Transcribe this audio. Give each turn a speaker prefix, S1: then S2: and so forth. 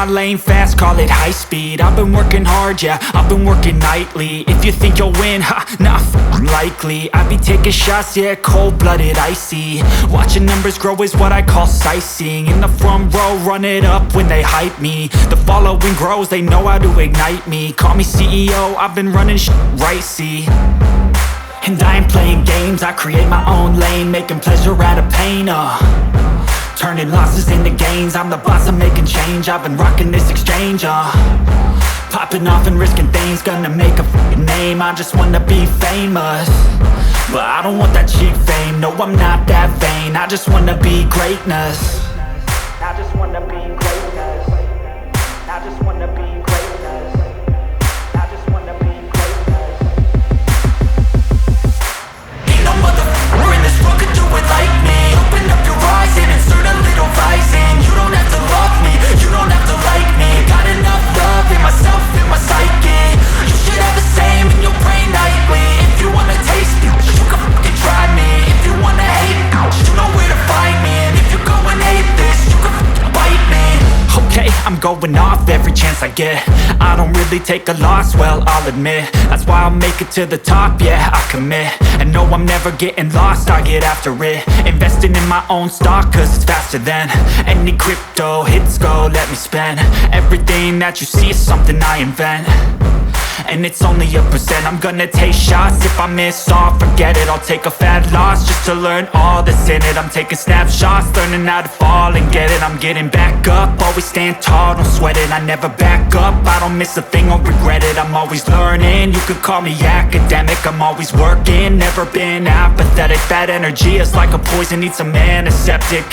S1: lane fast, call it high speed. I've been working hard, yeah, I've been working nightly. If you think you'll win, ha, not likely. I be taking shots, yeah, cold-blooded, icy. Watching numbers grow is what I call sightseeing. In the front row, run it up when they hype me. The following grows, they know how to ignite me. Call me CEO, I've been running right, see. And I ain't playing games, I create my own lane, making pleasure out of pain, turning losses into gains. I'm the boss, I'm making change. I've been rocking this exchange, popping off and risking things. Gonna make a f***ing name. I just wanna be famous, but I don't want that cheap fame. No, I'm not that vain. I just wanna be greatness. I just wanna be greatness. I just wanna be greatness. I just wanna be greatness. Ain't no motherfucker in this world could do it like me. Open up your eyes and insert a little rising. You don't have to love me, you don't have to like me. Got enough love in myself, in my psyche. You should have the same in your brain nightly. If you wanna taste me, you can fucking try me. If you wanna hate me, you know where to find me. And if you go and hate this, you can fucking bite me. Okay, I'm going off every chance I get. I don't really take a loss, well, I'll admit. That's why I'll make it to the top, yeah, I commit. And no, I'm never getting lost, I get after it. Investing in my own stock, cause it's faster than any crypto hits go, let me spend. Everything that you see is something I invent, and it's only a percent. I'm gonna take shots, if I miss all, forget it. I'll take a fat loss just to learn all that's in it. I'm taking snapshots, learning how to fall and get it. I'm getting back up, always stand tall, don't sweat it. I never back up, I don't miss a thing or regret it. I'm always learning, you could call me academic. I'm always working, never been apathetic. That energy is like a poison, needs some antiseptic.